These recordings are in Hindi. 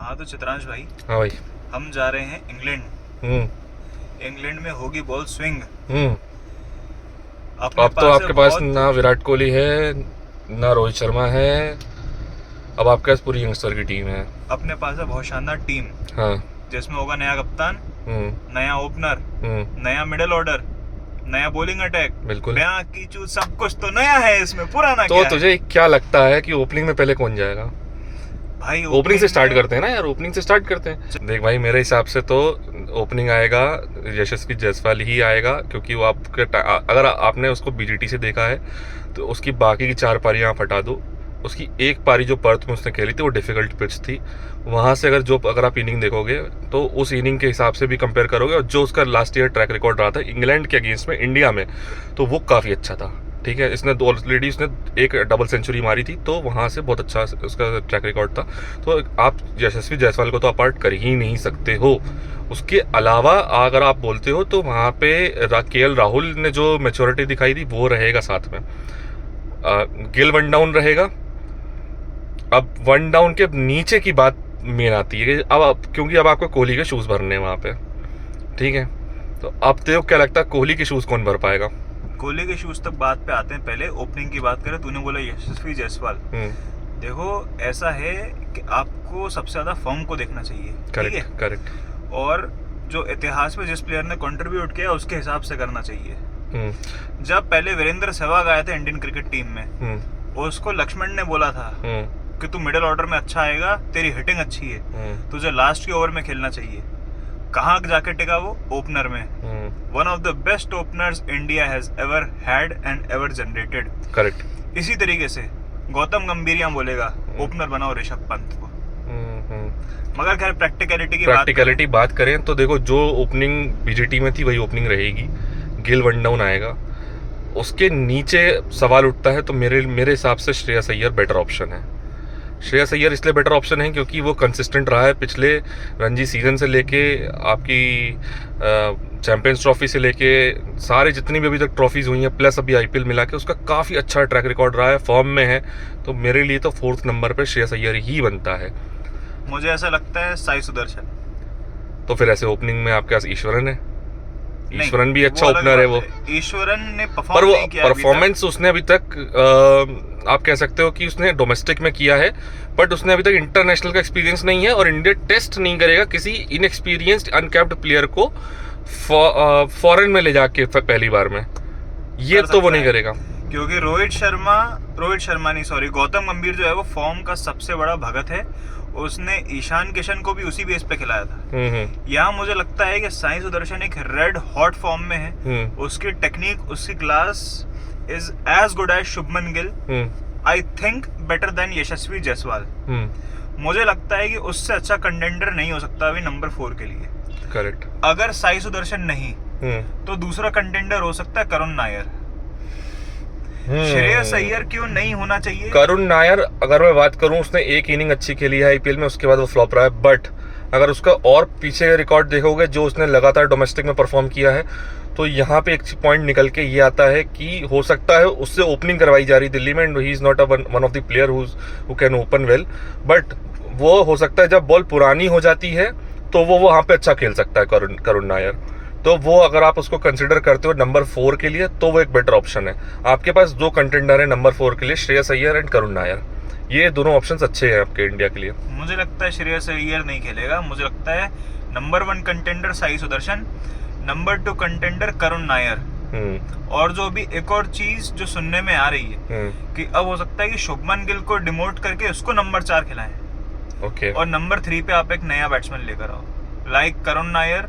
हाँ तो चित्रांश भाई, हाँ भाई। हम जा रहे हैं इंग्लैंड। इंग्लैंड में होगी बॉल स्विंग। हम्म अपने अब तो पास है आपके पास बहुत। ना विराट कोहली है, ना रोहित शर्मा है। अब आपके पास पूरी यंगस्टर की टीम है। अपने पास है बहुत शानदार टीम, हाँ। जिसमें होगा नया कप्तान, हम्म नया ओपनर, हम्म नया मिडिल ऑर्डर, नया बॉलिंग अटैक। बिल्कुल। ब्याह की चूत सब कुछ तो नया है इसमें, पुराना तो क्या है तुझे क्या लगता है कि ओपनिंग में पहले कौन जाएगा? भाई? ओपनिंग से स्टार्ट में करते हैं ना यार, ओपनिंग से स्टार्ट करते हैं। देख भाई, मेरे हिसाब से तो ओपनिंग आएगा यशस्वी जायसवाल ही आएगा, क्योंकि वो अगर आपने उसको बीजीटी से देखा है तो उसकी बाकी की 4 पारियां आप हटा दो, उसकी एक पारी जो पर्थ में उसने खेली थी वो डिफिकल्ट पिच थी। वहाँ से अगर आप इनिंग देखोगे तो उस इनिंग के हिसाब से भी कंपेयर करोगे, और जो उसका लास्ट ईयर ट्रैक रिकॉर्ड रहा था इंग्लैंड के अगेंस्ट में इंडिया में, तो वो काफ़ी अच्छा था। ठीक है, इसने ऑलरेडी उसने एक डबल सेंचुरी मारी थी, तो वहाँ से बहुत अच्छा उसका ट्रैक रिकॉर्ड था। तो आप यशस्वी जायसवाल को तो अपार्ट कर ही नहीं सकते हो। उसके अलावा अगर आप बोलते हो तो वहाँ पे केएल राहुल ने जो मैच्योरिटी दिखाई थी वो रहेगा साथ में। गिल वन डाउन रहेगा। अब वन डाउन के नीचे की बात मेन आती है कि क्योंकि अब आपको कोहली के शूज़ भरने हैं वहाँ पे। ठीक है, तो अब देखो क्या लगता है कोहली के शूज़ कौन भर पाएगा? कोहली के शूज तक बात पे आते हैं। पहले ओपनिंग की बात करें, तूने बोला यशस्वी जायसवाल। देखो, ऐसा है कि आपको सबसे ज्यादा फॉर्म को देखना चाहिए। ठीक है, करेक्ट करेक्ट। और जो इतिहास में जिस प्लेयर ने कंट्रीब्यूट किया उसके हिसाब से करना चाहिए। जब पहले वीरेंद्र सहवाग आया था इंडियन क्रिकेट टीम में, उसको लक्ष्मण ने बोला था कि तू मिडिल ऑर्डर में अच्छा आएगा, तेरी हिटिंग अच्छी है, तुझे लास्ट के ओवर में खेलना चाहिए। कहाँ जाके टिका वो? ओपनर में। One of the best openers India has ever had and ever generated. Correct. इसी तरीके से गौतम गंभीर बोलेगा ओपनर बनाओ ऋषभ पंत को। मगर खैर प्रैक्टिकलिटी बात करें तो देखो, जो ओपनिंग बीजेटी में थी वही ओपनिंग रहेगी। गिल वन डाउन आएगा। उसके नीचे सवाल उठता है तो मेरे हिसाब से श्रेयस अय्यर बेटर ऑप्शन है। श्रेयस अय्यर इसलिए बेटर ऑप्शन है क्योंकि वो कंसिस्टेंट रहा है पिछले रणजी सीजन से लेके आपकी चैंपियंस ट्रॉफी से लेके सारे जितनी भी अभी तक ट्रॉफीज हुई हैं, प्लस अभी आईपीएल मिला के उसका काफ़ी अच्छा ट्रैक रिकॉर्ड रहा है, फॉर्म में है। तो मेरे लिए तो 4th नंबर पे श्रेयस अय्यर ही बनता है। मुझे ऐसा लगता है साई सुदर्शन। तो फिर ऐसे ओपनिंग में आपके पास ईश्वरन है। ईश्वरन भी अच्छा ओपनर है वो। ईश्वरन ने पर वो परफॉर्म परफॉर्मेंस उसने अभी तक आप कह सकते हो कि उसने डोमेस्टिक में किया है, बट उसने अभी तक इंटरनेशनल का एक्सपीरियंस नहीं है, और इंडिया टेस्ट नहीं करेगा किसी इनएक्सपीरियंस्ड अनकैप्ड प्लेयर को फॉरेन में ले जाके पहली बार में। ये तो वो नहीं करेगा, क्योंकि गौतम गंभीर जो है वो फॉर्म का सबसे बड़ा भगत है। उसने ईशान किशन को भी उसी बेस पे खिलाया था। यहाँ मुझे लगता है कि साई सुदर्शन एक रेड हॉट फॉर्म में है। उसकी टेक्निक, उसकी class is as good as Shubman Gill. I think better than Yashasvi Jaiswal. मुझे लगता है कि उससे अच्छा कंटेंडर नहीं हो सकता अभी नंबर 4 के लिए। करेक्ट। अगर साई सुदर्शन नहीं तो दूसरा कंटेंडर हो सकता है करुण नायर। श्रेयस अय्यर क्यों नहीं होना चाहिए? करुण नायर, अगर मैं बात करूं, उसने एक इनिंग अच्छी खेली है आईपीएल में, उसके बाद वो फ्लॉप रहा है। बट अगर उसका और पीछे का रिकॉर्ड देखोगे जो उसने लगातार डोमेस्टिक में परफॉर्म किया है, तो यहाँ पे एक पॉइंट निकल के ये आता है कि हो सकता है उससे ओपनिंग करवाई जा रही दिल्ली में, and he is not one of the player who can open well. But वो हो सकता है जब बॉल पुरानी हो जाती है तो वो वहाँ पे अच्छा खेल सकता है करुण नायर। तो वो अगर आप उसको कंसिडर करते हो नंबर 4 के लिए, तो वो एक बेटर ऑप्शन है। आपके पास 2 कंटेंडर है नंबर 4 के लिए, श्रेयस अय्यर एंड करुण नायर। ये दोनों ऑप्शंस अच्छे हैं आपके इंडिया के लिए। मुझे लगता है श्रेयस अय्यर नहीं खेलेगा। मुझे लगता है number 1 contender Sai Sudharsan, number 2 contender Karun Nair. और जो भी एक और चीज जो सुनने में आ रही है कि अब हो सकता है कि शुभमन गिल को डिमोट करके उसको नंबर 4 खिलाएं। ओके। और नंबर 3 पे आप एक नया बैट्समैन लेकर आओ, लाइक करुण नायर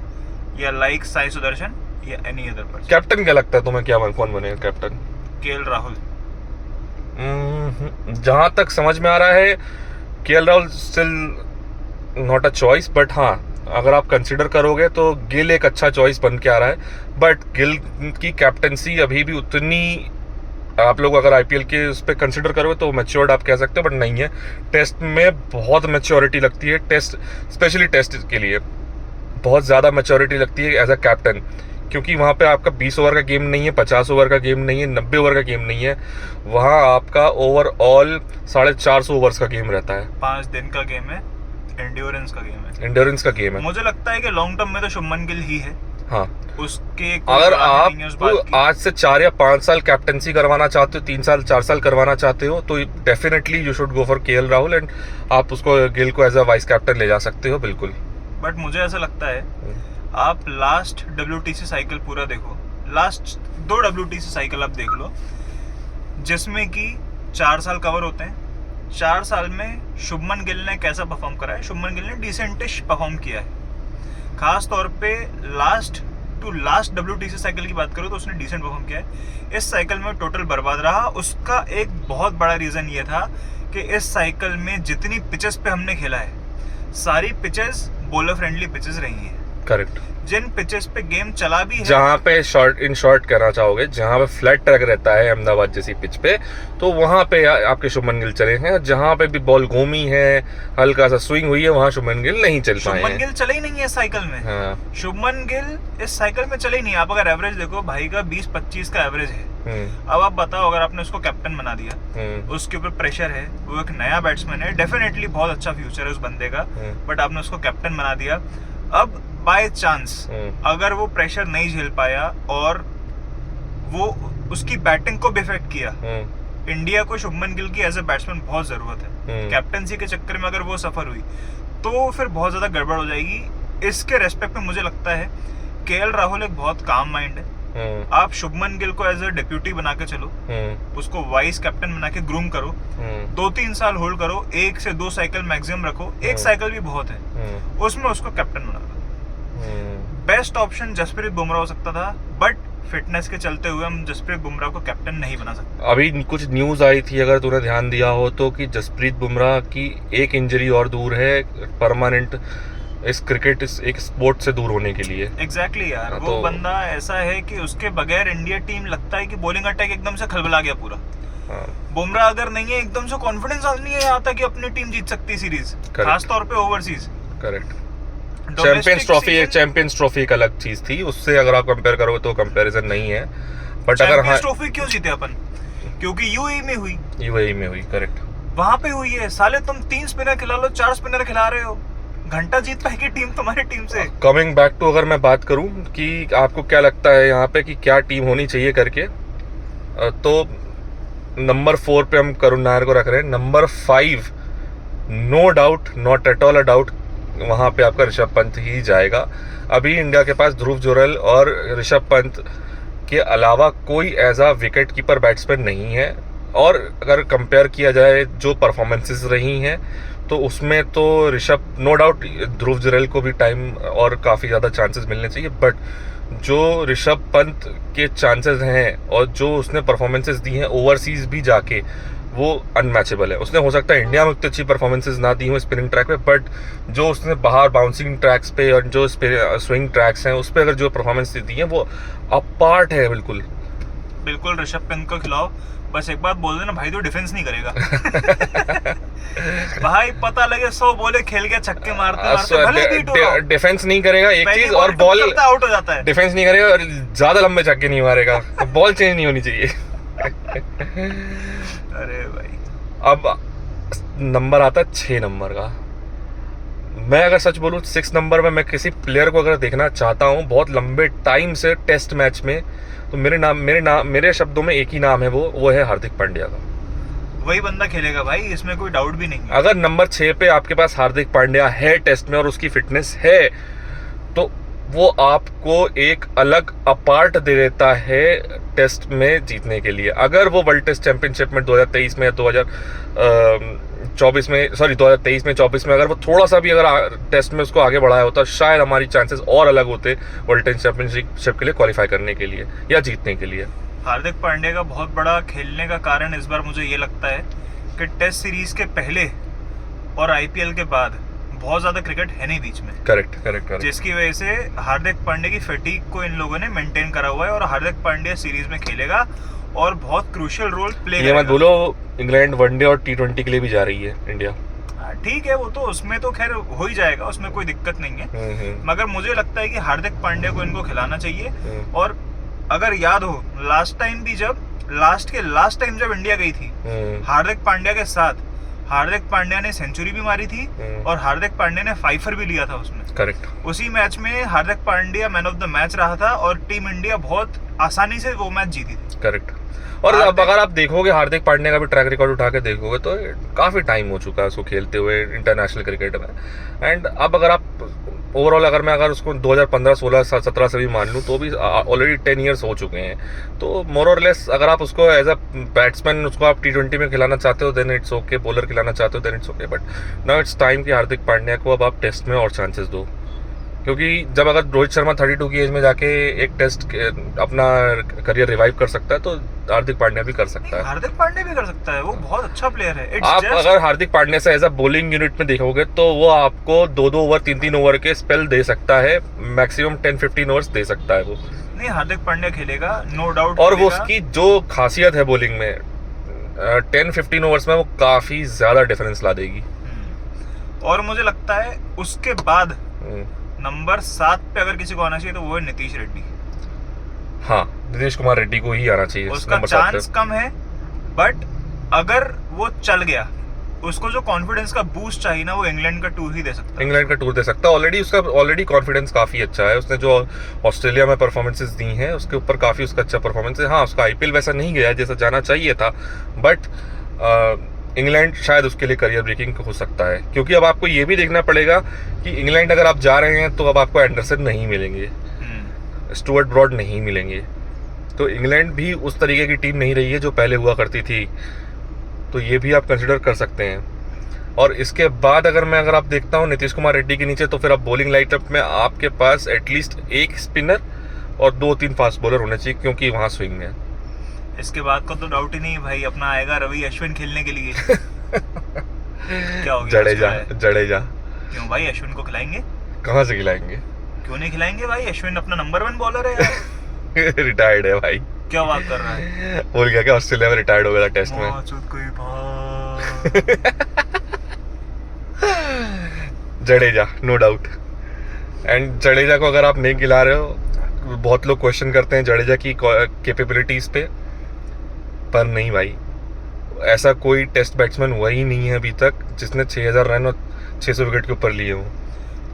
या लाइक साई सुदर्शन या एनी अदर पर्सन। कैप्टन क्या लगता है तुम्हें, क्या कौन बनेगा कैप्टन? केएल राहुल। जहां तक समझ में आ रहा है KL Rahul still not a choice, but हाँ अगर आप कंसिडर करोगे तो गिल एक अच्छा चॉइस बन के आ रहा है। बट गिल की कैप्टनसी अभी भी उतनी, आप लोग अगर आईपीएल के उस पर कंसिडर करोगे तो मैच्योर्ड आप कह सकते हो, बट नहीं है। टेस्ट में बहुत मैच्योरिटी लगती है, टेस्ट स्पेशली टेस्ट के लिए बहुत ज़्यादा मैच्योरिटी लगती है एज अ कैप्टन, क्योंकि वहाँ पे आपका 20 ओवर का गेम नहीं है, 50 ओवर का गेम नहीं है, 90 ओवर का गेम नहीं है। वहाँ आपका ओवरऑल 450 ओवर्स का गेम रहता है। 5 दिन का गेम है। एंड्योरेंस का गेम है, एंड्योरेंस का गेम है। मुझे लगता है कि लॉन्ग टर्म में तो शुभमन गिल ही है। हाँ, उसके अगर आप आज से 4 या 5 साल कैप्टनसी करवाना चाहते हो, 3 साल 4 साल करवाना चाहते हो, तो definitely you should go for KL Rahul, and आप उसको गिल को एज अ वाइस कैप्टन ले जा सकते हो, बिल्कुल। बट मुझे ऐसा लगता है, आप लास्ट WTC साइकिल पूरा देखो, लास्ट 2 WTC साइकिल आप देख लो, जिसमें कि 4 साल कवर होते हैं। 4 साल में शुभमन गिल ने कैसा परफॉर्म करा है? शुभमन गिल ने डिसेंटिश परफॉर्म किया है। खास तौर पे लास्ट WTC साइकिल की बात करो तो उसने डिसेंट परफॉर्म किया है। इस साइकिल में टोटल बर्बाद रहा। उसका एक बहुत बड़ा रीजन ये था कि इस साइकिल में जितनी पिचेस पे हमने खेला है, सारी पिचेस बॉलर फ्रेंडली पिचेस रही हैं। करेक्ट। जिन पिचेस पे गेम चला भी है, जहाँ पे शॉर्ट कहना चाहोगे, जहाँ पे फ्लैट ट्रैक रहता है अहमदाबाद जैसी पिच पे, तो वहाँ पे आपके शुभमन गिल चले हैं। जहाँ पे भी बॉल घूमी है, हल्का सा स्विंग हुई है, वहाँ शुभमन गिल नहीं चल पाए हैं। शुभमन गिल चले ही नहीं है इस साइकिल में। हाँ। शुभमन गिल इस साइकिल में चले ही नहीं। आप अगर एवरेज देखो, भाई का 20-25 का एवरेज है। अब आप बताओ, अगर आपने उसको कैप्टन बना दिया, उसके ऊपर प्रेशर है, वो एक नया बैट्समैन है, डेफिनेटली बहुत अच्छा फ्यूचर है उस बंदे का, बट आपने उसको कैप्टन बना दिया। अब बाय चांस अगर वो प्रेशर नहीं झेल पाया और वो उसकी बैटिंग को भी इफेक्ट किया, इंडिया को शुभमन गिल की एज ए बैट्समैन बहुत जरूरत है। कैप्टनसी के चक्कर में अगर वो सफर हुई तो फिर बहुत ज्यादा गड़बड़ हो जाएगी। इसके रेस्पेक्ट में मुझे लगता है केएल राहुल एक बहुत काम माइंड है। आप शुभमन गिल को एज ए डिप्यूटी बना के चलो, उसको वाइस कैप्टन बना के ग्रूम करो, 2-3 साल होल्ड करो, 1 से 2 साइकिल मैक्सिमम रखो, 1 साइकिल भी बहुत है, उसमें उसको कैप्टन बना दो। बेस्ट ऑप्शन जसप्रीत बुमराह हो सकता था, बट फिटनेस के चलते हुए हम जसप्रीत बुमराह को कैप्टन नहीं बना सकते। अभी कुछ न्यूज आई थी, अगर तूने ध्यान दिया हो तो, कि जसप्रीत बुमराह की एक इंजरी और दूर है परमानेंट इस क्रिकेट एक स्पोर्ट से दूर होने के लिए। एग्जैक्टली यार, वो बंदा ऐसा है कि उसके बगैर इंडिया टीम लगता है कि बॉलिंग अटैक एकदम से खलबला गया पूरा। बुमराह अगर नहीं है, एकदम से कॉन्फिडेंस नहीं है आता कि अपनी टीम जीत सकती है सीरीज, खास तौर पे ओवरसीज। करेक्ट। चैंपियंस ट्रॉफी एक अलग चीज थी, उससे अगर आप कंपेयर करोगे तो कंपैरिजन नहीं है। बट अगर चैंपियंस ट्रॉफी क्यों जीते अपन? क्योंकि यूएई में हुई। करेक्ट। वहां पे हुई है। साले तुम 3 स्पिनर खिला लो, 4 स्पिनर खिला रहे हो, घंटा जीत पाएगी टीम तुम्हारी टीम से। कमिंग बैक टू, अगर मैं बात करूं कि आपको क्या लगता है यहाँ पे कि क्या टीम होनी चाहिए करके, तो नंबर 4 पे हम करुण नायर को रख रहे हैं। Number 5 no doubt, not at all a doubt, वहाँ पे आपका ऋषभ पंत ही जाएगा। अभी इंडिया के पास ध्रुव जुरैल और ऋषभ पंत के अलावा कोई ऐसा विकेट कीपर बैट्समैन नहीं है। और अगर कंपेयर किया जाए जो परफॉर्मेंसेस रही हैं, तो उसमें तो ऋषभ, नो डाउट ध्रुव जुरैल को भी टाइम और काफ़ी ज़्यादा चांसेस मिलने चाहिए, बट जो ऋषभ पंत के चांसेस हैं और जो उसने परफॉर्मेंसेस दी हैं ओवरसीज भी जाके, वो अनमैचेबल है। उसने हो सकता है इंडिया में उतनी अच्छी परफॉर्मेंसेस ना दी हो स्पिनिंग ट्रैक पे, बट जो उसने बाहर बाउंसिंग ट्रैक्स पे और जो स्विंग ट्रैक्स हैं उस पे अगर जो परफॉर्मेंस दी है वो अपार्ट है। बिल्कुल ऋषभ पंत को खिलाओ, बस एक बात बोल देना, भाई तो डिफेंस नहीं करेगा। भाई पता लगे 100 बॉले खेल के छक्के मारते भले बीट हो, डिफेंस नहीं करेगा एक चीज, और बॉल आउट हो जाता है। डिफेंस नहीं करेगा और ज्यादा लंबे छक्के नहीं मारेगा, बॉल चेंज नहीं होनी चाहिए। अरे भाई, अब नंबर आता है 6 नंबर का। मैं अगर सच बोलूं 6 नंबर में मैं किसी प्लेयर को अगर देखना चाहता हूं बहुत लंबे टाइम से टेस्ट मैच में, तो मेरे शब्दों में एक ही नाम है, वो है हार्दिक पांड्या का। वही बंदा खेलेगा भाई, इसमें कोई डाउट भी नहीं है। अगर नंबर 6 पे आपके पास हार्दिक पांड्या है टेस्ट में और उसकी फिटनेस है, तो वो आपको एक अलग अपार्ट दे देता है टेस्ट में जीतने के लिए। अगर वो वर्ल्ड टेस्ट चैंपियनशिप में 2023 में 2024 में 24 में अगर वो थोड़ा सा भी अगर टेस्ट में उसको आगे बढ़ाया होता, शायद हमारी चांसेस और अलग होते वर्ल्ड टेस्ट चैंपियनशिप के लिए क्वालिफाई करने के लिए या जीतने के लिए। हार्दिक पांड्या का बहुत बड़ा खेलने का कारण इस बार मुझे ये लगता है कि टेस्ट सीरीज के पहले और आईपीएल के बाद बहुत ज्यादा क्रिकेट है नहीं बीच में। करेक्ट। जिसकी वजह से हार्दिक पांड्या की फैटीग को इन लोगों ने मेंटेन करा हुआ है और हार्दिक पांड्या सीरीज में खेलेगा और बहुत क्रूशियल रोल प्ले करेगा। ये मत बोलो इंग्लैंड वनडे और T20 के लिए भी जा रही है इंडिया। ठीक है, वो तो उसमें तो खैर हो ही जाएगा, उसमें कोई दिक्कत नहीं है। मगर मुझे लगता है कि हार्दिक पांड्या को इनको खिलाना चाहिए। और अगर याद हो लास्ट टाइम जब इंडिया गई थी हार्दिक पांड्या के साथ, हार्दिक पांड्या ने सेंचुरी भी मारी थी और हार्दिक पांड्या ने फाइफर भी लिया था उसमें। करेक्ट। उसी मैच में Hardik Pandya man of the match रहा था और टीम इंडिया बहुत आसानी से वो मैच जीती थी। करेक्ट। और अब अगर आप देखोगे हार्दिक पांड्या का भी ट्रैक रिकॉर्ड उठा के देखोगे तो काफ़ी टाइम हो चुका है उसको खेलते हुए इंटरनेशनल क्रिकेट में। एंड अब अगर आप ओवरऑल अगर उसको 2015, 16, 17 से भी मान लूँ तो भी ऑलरेडी 10 ईयर्स हो चुके हैं। तो मोर और लेस अगर आप उसको एज अ बैट्समैन उसको आप T20 में खिलाना चाहते हो देन इट्स ओके, बॉलर खिलाना चाहते हो then it's okay, but now it's time कि हार्दिक पांड्या को अब आप टेस्ट में और चांसेस दो। क्योंकि जब अगर रोहित शर्मा 32 की एज में जाके एक टेस्ट अपना करियर रिवाइव कर सकता है तो हार्दिक पांड्या भी कर सकता है। हार्दिक पांड्या भी कर सकता है, वो बहुत अच्छा प्लेयर है। आप अगर हार्दिक पांड्या से एज अ बॉलिंग यूनिट में देखोगे तो वो आपको 2-2 ओवर 3-3 ओवर के स्पेल दे सकता है, मैक्सिमम 10-15 ओवर्स दे सकता है वो। नहीं, हार्दिक पांड्या खेलेगा नो डाउट। और वो उसकी जो खासियत है बॉलिंग में 10-15 ओवर्स में वो काफी ज्यादा डिफरेंस ला देगी। और मुझे लगता है उसके बाद नंबर 7 पे अगर किसी को आना चाहिए तो वो है नीतीश रेड्डी। हाँ, नीतीश कुमार रेड्डी को ही आना चाहिए। उसका चांस कम है, बट अगर वो चल गया उसको जो कॉन्फिडेंस का बूस्ट चाहिए ना वो इंग्लैंड का टूर ही दे सकता है। इंग्लैंड का टूर दे सकता है। ऑलरेडी कॉन्फिडेंस काफी अच्छा है। उसने जो ऑस्ट्रेलिया में परफॉर्मेंसेस दी हैं उसके ऊपर काफी उसका अच्छा परफॉर्मेंस है। हाँ, उसका आईपीएल वैसा नहीं गया जैसा जाना चाहिए था, बट इंग्लैंड शायद उसके लिए करियर ब्रेकिंग हो सकता है। क्योंकि अब आपको ये भी देखना पड़ेगा कि इंग्लैंड अगर आप जा रहे हैं तो अब आपको एंडरसन नहीं मिलेंगे, स्टुअर्ट ब्रॉड नहीं मिलेंगे, तो इंग्लैंड भी उस तरीके की टीम नहीं रही है जो पहले हुआ करती थी। तो ये भी आप कंसिडर कर सकते हैं। और इसके बाद अगर आप देखता हूँ नीतीश कुमार रेड्डी के नीचे तो फिर अब बॉलिंग लाइटअप में आपके पास एटलीस्ट एक स्पिनर और 2-3 फास्ट बॉलर होने चाहिए क्योंकि वहाँ स्विंग है। इसके बाद का तो डाउट ही नहीं भाई, अपना आएगा रवि अश्विन खेलने के लिए। क्या हो गया? जडेजा। क्यों भाई, अश्विन को खिलाएंगे? कहाँ से खिलाएंगे? क्यों नहीं खिलाएंगे भाई? अश्विन अपना नंबर 1 बॉलर है यार। रिटायर्ड है भाई। क्या बात कर रहा है? बोल गया क्या ऑस्ट्रेलिया में रिटायर्ड हो गया था टेस्ट में? Jadeja no doubt. And Jadeja को अगर आप नहीं खिला रहे हो, बहुत लोग क्वेश्चन करते हैं जडेजा की कैपेबिलिटीज पे, पर नहीं भाई, ऐसा कोई टेस्ट बैट्समैन हुआ ही नहीं है अभी तक जिसने 6000 रन और 600 विकेट के ऊपर लिए हो।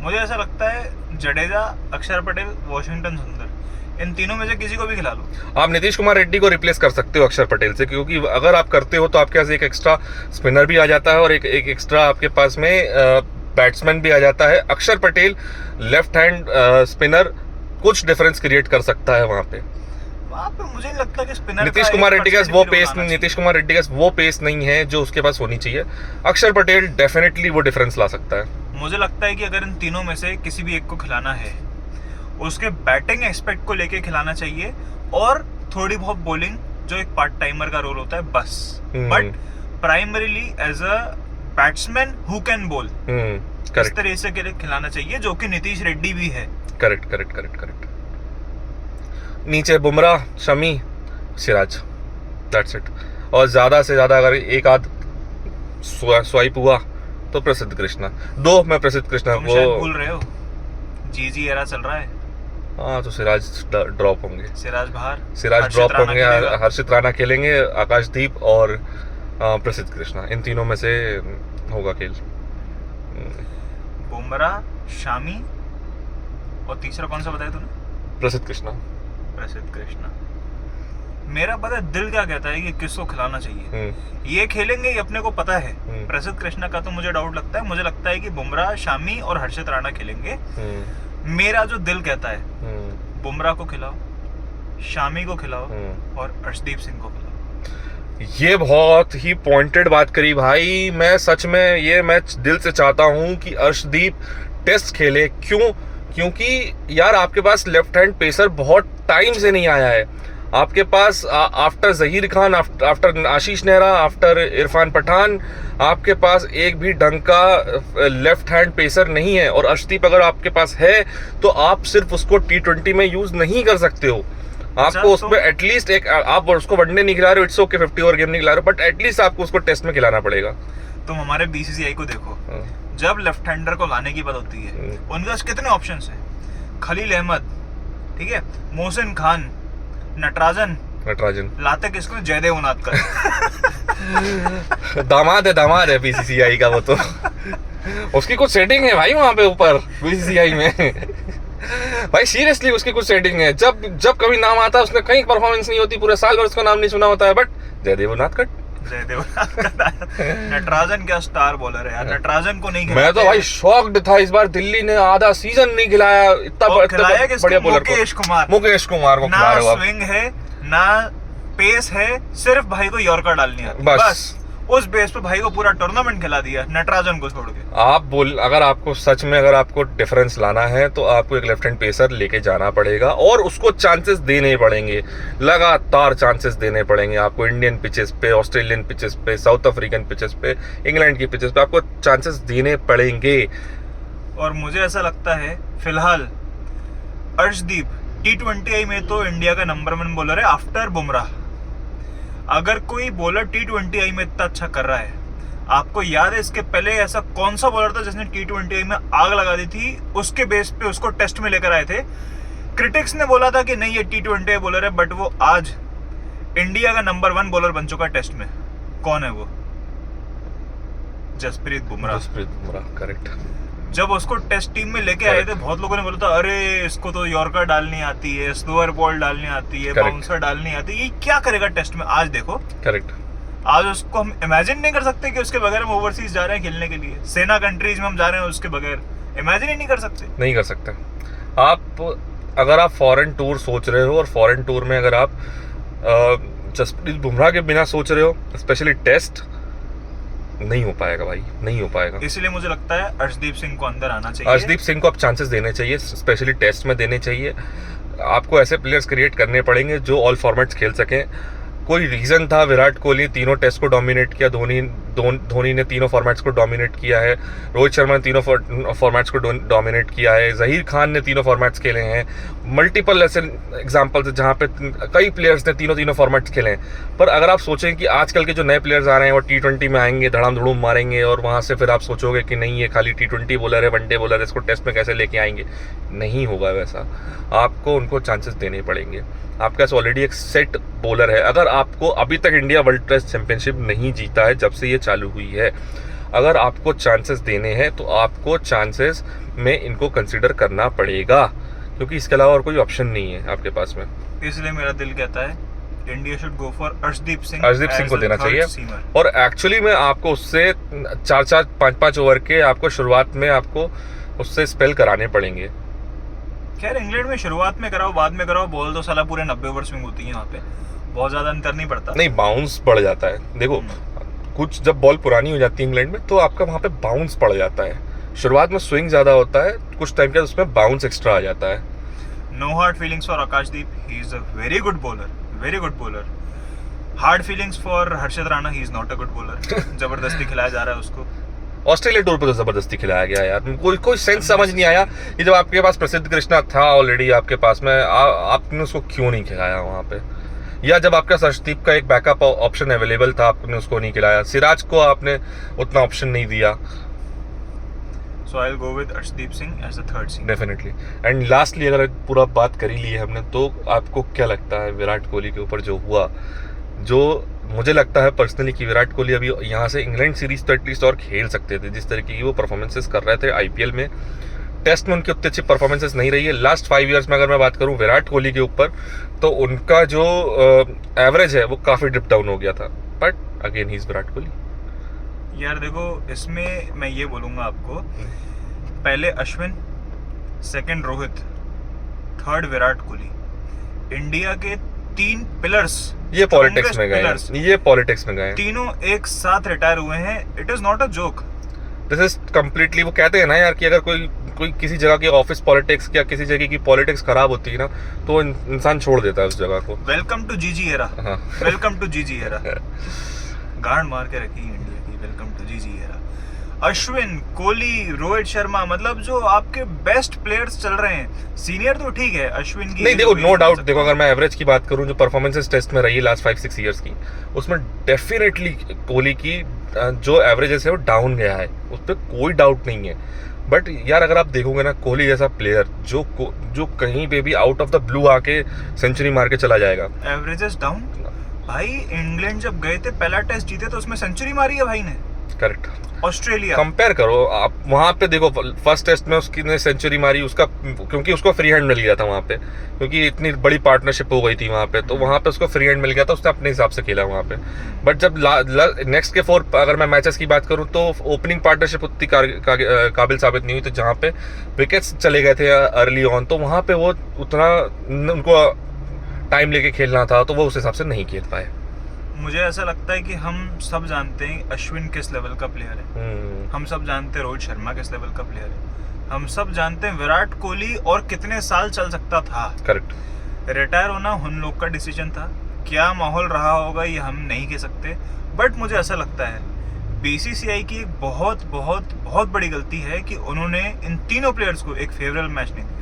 मुझे ऐसा लगता है जडेजा, अक्षर पटेल, वॉशिंगटन सुंदर, इन तीनों में से किसी को भी खिला लो। आप नीतीश कुमार रेड्डी को रिप्लेस कर सकते हो अक्षर पटेल से, क्योंकि अगर आप करते हो तो आपके पास एक एक्स्ट्रा स्पिनर भी आ जाता है और एक एक्स्ट्रा आपके पास में बैट्समैन भी आ जाता है। अक्षर पटेल लेफ्ट हैंड स्पिनर कुछ डिफरेंस क्रिएट कर सकता है वहां पे। मुझे नहीं लगता कि स्पिनर नीतीश कुमार रेड्डी का वो पेस नहीं है जो उसके पास होनी चाहिए। अक्षर पटेल डेफिनेटली वो डिफरेंस ला सकता है। मुझे लगता है कि अगर इन तीनों में से किसी भी एक को खिलाना है, उसके बैटिंग एस्पेक्ट को लेके खिलाना चाहिए और थोड़ी बहुत बॉलिंग जो एक पार्ट टाइमर का रोल होता है बस, but primarily as a batsman who can bowl, इस तरह से खिलाना चाहिए, जो कि नीतीश रेड्डी भी है। करेक्ट। नीचे बुमराह, शमी, सिराज, दैट्स इट। और ज्यादा से ज्यादा अगर एक आध स्वाइप हुआ तो प्रसिद्ध कृष्णा। मैं प्रसिद्ध कृष्णा को भूल रहे हो, जी एरा चल रहा है। हाँ, तो सिराज ड्रॉप होंगे, सिराज ड्रॉप होंगे, हर्षित राणा खेलेंगे, आकाशदीप और प्रसिद्ध कृष्णा, इन तीनों में से होगा खेल। बुमराह, शामी और तीसरा कौन सा बताया तूने? प्रसिद्ध कृष्णा। मेरा पता है दिल क्या कहता है कि किसको खिलाना चाहिए। ये खेलेंगे ये अपने को पता है। प्रसिद्ध कृष्णा का तो मुझे डाउट लगता है। मुझे लगता है कि बुमराह, शामी और हर्षित राणा खेलेंगे। मेरा जो दिल कहता है बुमराह को खिलाओ, शामी को खिलाओ और अर्शदीप सिंह को खिलाओ। ये बहुत ही पॉइंटेड बात करी भाई। मैं सच में ये मैच दिल से चाहता हूं कि अर्शदीप टेस्ट खेले। क्योंकि यार आपके पास लेफ्ट हैंड पेसर बहुत टाइम से नहीं आया है। आपके पास आफ्टर जहीर खान, आफ्टर आशीष नेहरा, आफ्टर इरफान पठान, आपके पास एक भी ढंग का लेफ्ट हैंड पेसर नहीं है। और अर्शदीप अगर आपके पास है तो आप सिर्फ उसको T20 में यूज नहीं कर सकते हो। आपको उसमें एटलीस्ट एक, आप उसको वनडे नहीं खिला रहे हो, इट्स ओके, 50 ओवर गेम नहीं खिला रहे हो, बट एटलीस्ट आपको उसको टेस्ट में खिलाना पड़ेगा। तुम हमारे BCCI को देखो, जब लेफ्ट हैंडर को लाने की बात होती है उनके पास कितने ऑप्शंस हैं। खलील अहमद, ठीक है, मोहसिन खान, नटराजन लाते किसको? जयदेव उनादकर। दामाद है बीसीसीआई का वो तो। उसकी कुछ सेटिंग है भाई वहां पे ऊपर बीसीसीआई में। भाई सीरियसली उसकी कुछ सेटिंग है, जब कभी नाम आता है उसने कहीं परफॉर्मेंस नहीं होती, पूरे साल भर उसका नाम नहीं सुना होता है, बट जयदेवनाथ कट। नटराजन क्या स्टार बॉलर है यार, नटराजन को नहीं मैं तो भाई शॉक्ड था इस बार, दिल्ली ने आधा सीजन नहीं खिलाया इतना बढ़िया बॉलर को। मुकेश कुमार को ना स्विंग है ना पेस है, सिर्फ भाई को यॉर्कर डालनी है बस। उस बेस पे भाई को पूरा टूर्नामेंट खिला दिया नटराजन को छोड़ के। अगर आपको सच में अगर आपको डिफरेंस लाना है तो आपको एक लेफ्ट हैंड पेसर लेके जाना पड़ेगा और उसको चांसेस देने पड़ेंगे, लगातार चांसेस देने पड़ेंगे आपको। इंडियन पिचेस पे, ऑस्ट्रेलियन पिचेस पे, साउथ अफ्रीकन पिचेस पे, इंग्लैंड की पिचेस पे आपको चांसेस देने पड़ेंगे। और मुझे ऐसा लगता है फिलहाल अर्शदीप T20 में तो इंडिया का नंबर 1 बॉलर है आफ्टर बुमराह। अगर कोई बॉलर T20 में इतना अच्छा कर रहा है, आपको याद है इसके पहले ऐसा कौन सा बॉलर था जिसने T20 में आग लगा दी थी, उसके बेस पे उसको टेस्ट में लेकर आए थे। क्रिटिक्स ने बोला था कि नहीं ये T20 बॉलर है, बट वो आज इंडिया का नंबर 1 बॉलर बन चुका है टेस्ट में। कौन है वो? जसप्रीत बुमराह। करेक्ट। जब उसको टेस्ट टीम में लेके आए थे, बहुत लोगों ने बोला था अरे इसको तो यॉर्कर डालनी आती है, स्लोअर बॉल डालनी आती है, बाउंसर डालनी आती है, ये क्या करेगा टेस्ट में। आज देखो, करेक्ट, आज उसको हम इमेजिन नहीं कर सकते कि उसके बगैर हम ओवरसीज जा रहे हैं खेलने के लिए, सेना कंट्रीज में हम जा रहे हैं उसके बगैर, इमेजिन ही नहीं कर सकते। अगर आप फॉरेन टूर सोच रहे हो और फॉरेन टूर में अगर आप जसप्रीत बुमराह के बिना सोच रहे हो, स्पेशली टेस्ट, नहीं हो पाएगा भाई, नहीं हो पाएगा। इसलिए मुझे लगता है अर्शदीप सिंह को अंदर आना चाहिए। अर्शदीप सिंह को आप चांसेस देने चाहिए, स्पेशली टेस्ट में देने चाहिए। आपको ऐसे प्लेयर्स क्रिएट करने पड़ेंगे जो ऑल फॉर्मेट्स खेल सकें। कोई रीजन था विराट कोहली तीनों टेस्ट को डोमिनेट किया, धोनी ने तीनों फॉर्मेट्स को डोमिनेट किया है, रोहित शर्मा ने तीनों फॉर्मेट्स को डोमिनेट किया है, जहीर खान ने तीनों फॉर्मेट्स खेले हैं। मल्टीपल ऐसे एग्जांपल्स हैं जहां पे कई प्लेयर्स ने तीनों फॉर्मेट्स खेले हैं। पर अगर आप सोचें कि आजकल के जो नए प्लेयर्स आ रहे हैं वो T20 में आएंगे, धड़ाम धड़ूम मारेंगे और वहां से फिर आप सोचोगे कि नहीं ये खाली T20 बॉलर है, वनडे बॉलर है, इसको टेस्ट में कैसे लेके आएंगे, नहीं होगा वैसा। आपको उनको चांसेस देने पड़ेंगे। आपके पास ऑलरेडी एक सेट बॉलर है। अगर आपको अभी तक इंडिया वर्ल्ड टेस्ट चैंपियनशिप नहीं जीता है जब से ये चालू हुई है, अगर आपको चांसेस देने हैं तो आपको चांसेस में इनको कंसीडर करना पड़ेगा, क्योंकि इसके अलावा और कोई ऑप्शन नहीं है आपके पास में। इसलिए मेरा दिल कहता है India should go for Arshdeep Singh को देना चाहिए। और एक्चुअली में आपको उससे 4-4, 5-5 ओवर के आपको शुरुआत में आपको उससे स्पेल कराने पड़ेंगे। खैर इंग्लैंड में शुरुआत में कराओ, बाद में कराओ, बॉल तो साला पूरे 90 ओवर स्विंग होती है, वहाँ पे बहुत ज्यादा अंतर नहीं पड़ता। नहीं, बाउंस बढ़ जाता है। देखो कुछ जब बॉल पुरानी हो जाती है इंग्लैंड में तो आपका वहाँ पे बाउंस पड़ जाता है। शुरुआत में स्विंग ज्यादा होता है, कुछ टाइम के बाद उसमें बाउंस एक्स्ट्रा आ जाता है। No hard feelings for Akashdeep, he is a very good bowler. Hard feelings for Harshit Rana, he is not a good bowler. जबरदस्ती खिलाया जा रहा है उसको। ऑस्ट्रेलिया टूर पे तो जबरदस्ती खिलाया गया यार, कोई सेंस समझ नहीं आया। ये जब आपके पास प्रसिद्ध कृष्णा था ऑलरेडी आपके पास में, आपने उसको क्यों नहीं खिलाया वहां पे? या जब आपके पास अर्शदीप का एक बैकअप ऑप्शन अवेलेबल था, आपने उसको नहीं खिलाया। सिराज को आपने उतना ऑप्शन नहीं दिया। So I'll go with Arshdeep Singh as the third seamer. Definitely. And lastly अगर पूरा बात कर ही ली है हमने, तो आपको क्या लगता है विराट कोहली के ऊपर जो हुआ? जो मुझे लगता है पर्सनली कि विराट कोहली अभी यहाँ से इंग्लैंड सीरीज तो एटलीस्ट और खेल सकते थे, जिस तरीके की वो परफॉर्मेंसेस कर रहे थे IPL में। टेस्ट में उनकी उतनी अच्छी परफॉर्मेंसेस नहीं रही है। लास्ट 5 ईयर्स में अगर मैं बात करूँ विराट कोहली के ऊपर, तो उनका जो एवरेज है वो काफ़ी डिप डाउन हो गया था। But again he is Virat Kohli. यार देखो, इसमें मैं ये बोलूँगा आपको, पहले Ashwin, second Rohit, third Virat Kohli. India के 3 पिलर्स ये पॉलिटिक्स में गए, तीनों एक साथ रिटायर हुए हैं। It is not a joke, this is completely. वो कहते हैं ना यार कि अगर कोई किसी जगह की ऑफिस पॉलिटिक्स या किसी जगह की पॉलिटिक्स खराब होती है ना, तो इंसान छोड़ देता है उस जगह को। वेलकम टू जीजी एरा। वेलकम टू जीजी एरा। गांड मार के रखी इंडिया की, वेलकम टू जीजी एरा। अश्विन, कोहली, रोहित शर्मा, मतलब जो आपके बेस्ट प्लेयर्स चल रहे हैं। सीनियर तो ठीक है अश्विन की, नहीं देखो, नो डाउट। देखो अगर मैं एवरेज की बात करूं, जो परफॉर्मेंसेस टेस्ट में रही है लास्ट 5-6 ईयर्स की, उसमें डेफिनेटली कोहली की जो एवरेजेस है वो डाउन गया है, उस पर कोई डाउट नहीं है। बट यार अगर आप देखोगे ना, कोहली जैसा प्लेयर जो कहीं पे भी आउट ऑफ द ब्लू आके सेंचुरी मार के चला जाएगा। एवरेजेस डाउन भाई इंग्लैंड जब गए थे पहला टेस्ट जीते तो उसमें सेंचुरी मारी है भाई ने। करेक्ट। ऑस्ट्रेलिया कंपेयर करो आप, वहां पे देखो फर्स्ट टेस्ट में उसकी ने सेंचुरी मारी, उसका क्योंकि उसको फ्री हैंड मिल गया था वहां पे, क्योंकि इतनी बड़ी पार्टनरशिप हो गई थी वहां पे, तो वहां पे उसको फ्री हैंड मिल गया था, उसने अपने हिसाब से खेला वहां पे। बट जब नेक्स्ट के 4 अगर मैं मैचेस की बात करूं तो ओपनिंग पार्टनरशिप उतनी काबिल साबित नहीं हुई, तो जहाँ पे विकेट्स चले गए थे अर्ली ऑन, तो वहां पे वो उतना उनको टाइम लेके खेलना था, तो वो उस हिसाब से नहीं खेल पाए। मुझे ऐसा लगता है कि हम सब जानते हैं अश्विन किस लेवल का प्लेयर है, हम सब जानते हैं रोहित शर्मा किस लेवल का प्लेयर है, हम सब जानते हैं विराट कोहली और कितने साल चल सकता था। करेक्ट। रिटायर होना उन लोग का डिसीजन था, क्या माहौल रहा होगा ये हम नहीं कह सकते। बट मुझे ऐसा लगता है बीसीसीआई की एक बहुत बहुत बहुत बड़ी गलती है कि उन्होंने इन तीनों प्लेयर्स को एक फेवरेबल मैच नहीं दिया।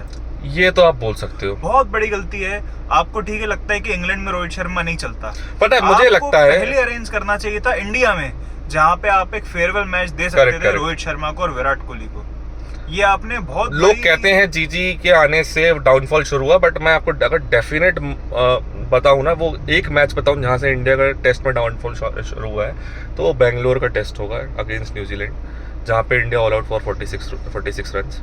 ये तो आप बोल सकते हो, बहुत बड़ी गलती है। आपको ठीक है लगता है कि इंग्लैंड में रोहित शर्मा नहीं चलता, पता है मुझे लगता है पहले अरेंज करना चाहिए था इंडिया में, जहाँ पे आप एक फेयरवेल मैच दे सकते थे रोहित शर्मा को और विराट कोहली को। ये आपने बहुत लोग कहते हैं जीजी के आने से डाउनफॉल शुरू हुआ, बट मैं आपको अगर डेफिनेट बताऊं ना, वो एक मैच बताऊं जहाँ से इंडिया का टेस्ट में डाउनफॉल शुरू हुआ है, तो वो बेंगलोर का टेस्ट होगा अगेंस्ट न्यूजीलैंड, जहाँ पे India all out for 46 runs.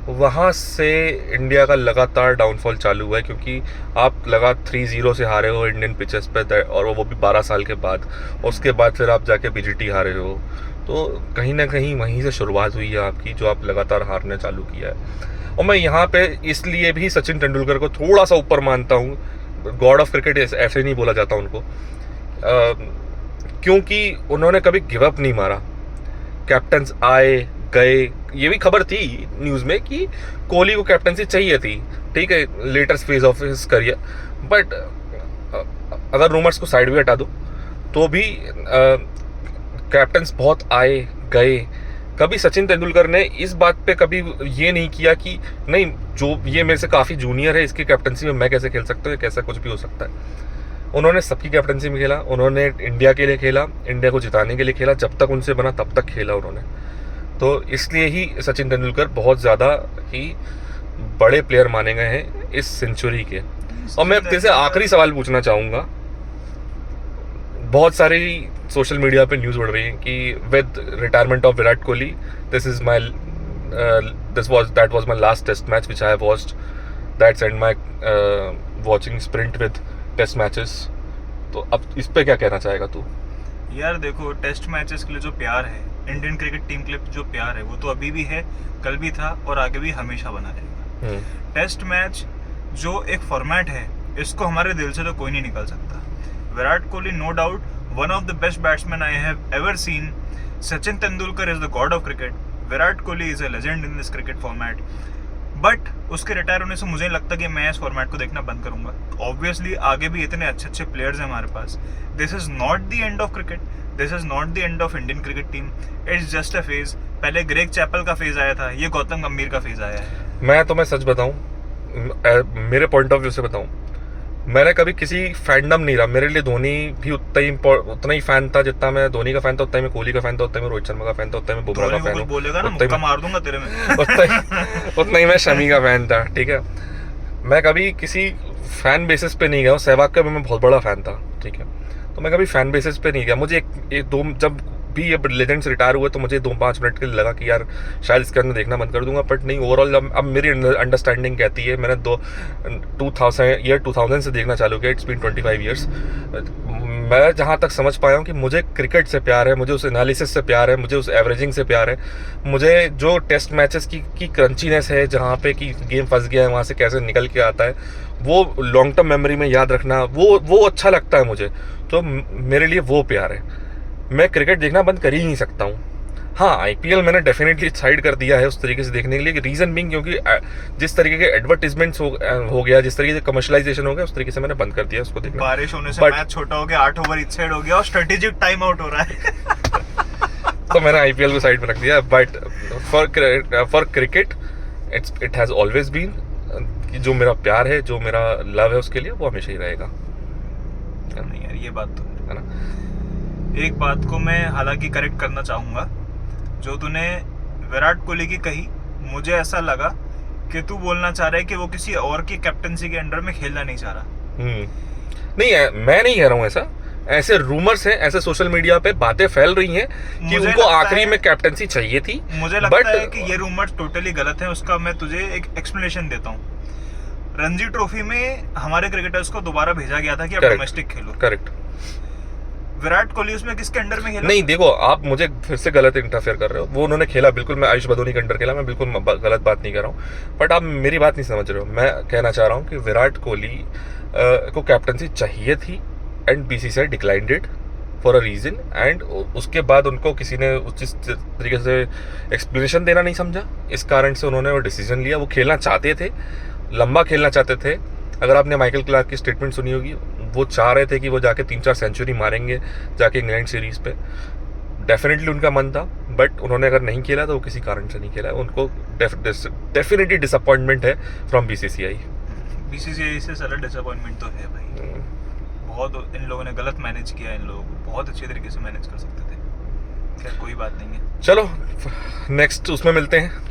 वहाँ से इंडिया का लगातार डाउनफॉल चालू हुआ है, क्योंकि आप लगातार 3-0 से हारे हो इंडियन पिचेस पे, और वो भी 12 साल के बाद। उसके बाद फिर आप जाके बीजीटी हारे हो, तो कहीं ना कहीं वहीं से शुरुआत हुई है आपकी, जो आप लगातार हारने चालू किया है। और मैं यहाँ पे इसलिए भी सचिन तेंदुलकर को थोड़ा सा ऊपर मानता हूँ, गॉड ऑफ क्रिकेट ऐसे नहीं बोला जाता उनको, क्योंकि उन्होंने कभी गिव अप नहीं मारा। कैप्टन्स आए गए, ये भी खबर थी न्यूज़ में कि कोहली को कैप्टनसी चाहिए थी, ठीक है, latest phase of his career, but अगर रूमर्स को साइड भी हटा दो तो भी कैप्टन्स बहुत आए गए। कभी सचिन तेंदुलकर ने इस बात पे कभी ये नहीं किया कि नहीं, जो ये मेरे से काफ़ी जूनियर है, इसकी कैप्टनसी में मैं कैसे खेल सकता हूँ, कैसा कुछ भी हो सकता है। उन्होंने सबकी कैप्टनसी में खेला, उन्होंने इंडिया के लिए खेला, इंडिया को जिताने के लिए खेला, जब तक उनसे बना तब तक खेला उन्होंने। तो इसलिए ही सचिन तेंदुलकर बहुत ज़्यादा ही बड़े प्लेयर माने गए हैं इस सेंचुरी के। और मैं तेरे से आखिरी सवाल पूछना चाहूँगा, बहुत सारी सोशल मीडिया पे न्यूज़ उड़ रही है कि with retirement of Virat Kohli that was my last test match which I have watched, that's end my watching sprint with test matches. तो अब इस पे क्या कहना चाहेगा तू? यार देखो, टेस्ट मैचेस के लिए जो प्यार है, इंडियन क्रिकेट टीम के लिए जो प्यार है, वो तो अभी भी है, कल भी था और आगे भी हमेशा बना रहेगा। टेस्ट मैच जो एक फॉर्मेट है, इसको हमारे दिल से तो कोई नहीं निकाल सकता। Virat Kohli no doubt one of the best batsman I have ever seen. Sachin Tendulkar is the god of cricket. Virat Kohli is a legend in this cricket format. But उसके रिटायर होने से मुझे नहीं लगता कि मैं इस फॉर्मेट को देखना बंद करूंगा। ऑब्वियसली आगे भी इतने अच्छे अच्छे प्लेयर्स हैं हमारे पास। This is not the end of cricket, this is not the end of Indian cricket team, it's just a phase. पहले ग्रेग चैपल का फेज आया था, ये गौतम गंभीर का फेज आया है। मैं तुम्हें सच बताऊं, मेरे पॉइंट ऑफ व्यू से बताऊं, मैंने कभी किसी फैंडम नहीं रहा। मेरे लिए धोनी भी उतना ही फैन था जितना मैं धोनी का फैन था, उतना ही मैं कोहली का फैन था, उतना ही मैं रोहित शर्मा का फैन था, उतना ही मैं बुमराह का फैन हूं, बोलेगा ना मुक्का मार दूंगा तेरे में। उतना ही मैं शमी का फैन था, ठीक है। मैं कभी किसी फैन बेसिस पे नहीं गया हूँ। सहवाग का भी मैं बहुत बड़ा फैन था, ठीक है, तो मैं कभी फैन बेसिस पे नहीं गया। मुझे जब भी ये लेजेंड्स रिटायर हुए तो मुझे 2-5 मिनट के लिए लगा कि यार शायद इसके अंदर देखना बंद कर दूंगा, बट नहीं, ओवरऑल अब मेरी अंडरस्टैंडिंग कहती है, मैंने 2000 से देखना चालू किया, इट्स बीन 25 ईयर्स। मैं जहाँ तक समझ पाया हूँ कि मुझे क्रिकेट से प्यार है, मुझे उस एनालिसिस से प्यार है, मुझे उस एवरेजिंग से प्यार है, मुझे जो टेस्ट मैचेस की क्रंचीनेस है, जहाँ पे कि गेम फंस गया है वहाँ से कैसे निकल के आता है, वो लॉन्ग टर्म मेमोरी में याद रखना, वो अच्छा लगता है मुझे। तो मेरे लिए वो प्यार है। मैं क्रिकेट देखना बंद कर ही नहीं सकता हूँ। हाँ, आईपीएल मैंने डेफिनेटली साइड कर दिया है उस तरीके से देखने के लिए। रीज़न बिंग क्योंकि जिस तरीके के एडवर्टीजमेंट्स हो गया, जिस तरीके से कमर्शलाइजेशन हो गया, उस तरीके से मैंने बंद कर दिया उसको देखना। बारिश होने से मैच छोटा हो गया, 8 ओवर इस साइड हो गया और स्ट्रेटेजिक टाइम आउट हो रहा है। तो मैंने आईपीएल को साइड पर रख दिया। But for cricket it has always been, जो मेरा प्यार है, जो मेरा लव है उसके लिए, वो हमेशा ही रहेगा। नहीं यार, ये बात तो है ना। एक बात को मैं हालांकि करेक्ट करना चाहूँगा, जो तूने विराट कोहली की कही, मुझे ऐसा लगा कि तू बोलना चाह रहा है कि वो किसी और की कैप्टनसी के अंडर में खेलना नहीं चाह रहा। नहीं, मैं नहीं कह रहा हूँ ऐसा। ऐसे रूमर्स हैं, ऐसे सोशल मीडिया पे बातें फैल रही हैं कि उनको आखिरी में कैप्टनसी चाहिए थी। मुझे लगता है कि ये रूमर्स टोटली गलत है। उसका मैं तुझे एक एक्सप्लेनेशन देता हूँ। रणजी ट्रॉफी में हमारे क्रिकेटर्स को दोबारा भेजा गया था कि आप डोमेस्टिक खेलो। करेक्ट। विराट कोहली उसमें किसके अंडर में खेला? नहीं, देखो आप मुझे फिर से गलत इंटरफेयर कर रहे हो। वो उन्होंने खेला बिल्कुल, मैं आयुष बदोनी के अंडर खेला, मैं बिल्कुल गलत बात नहीं कर रहा हूँ, बट आप मेरी बात नहीं समझ रहे हो। मैं कहना चाह रहा हूँ कि विराट कोहली को कैप्टनसी चाहिए थी and BCCI declined it for a reason, and उसके बाद उनको किसी ने उस तरीके से एक्सप्लेनेशन देना नहीं समझा, इस कारण से उन्होंने वो डिसीजन लिया। वो खेलना चाहते थे, लंबा खेलना चाहते थे। अगर आपने माइकल क्लार्क की स्टेटमेंट सुनी होगी, वो चाह रहे थे कि वो जाके 3-4 सेंचुरी मारेंगे जाके इंग्लैंड सीरीज पे। डेफिनेटली उनका मन था, बट उन्होंने अगर नहीं खेला तो वो किसी कारण से नहीं खेला। उनको डेफिनेटली डिसअपॉइंटमेंट है फ्रॉम बीसीसीआई। बीसीसीआई से सारा डिसअपॉइंटमेंट तो है भाई। बहुत इन लोगों ने गलत मैनेज किया। इन लोगों को बहुत अच्छे तरीके से मैनेज कर सकते थे। खैर कोई बात नहीं है, चलो नेक्स्ट उसमें मिलते हैं।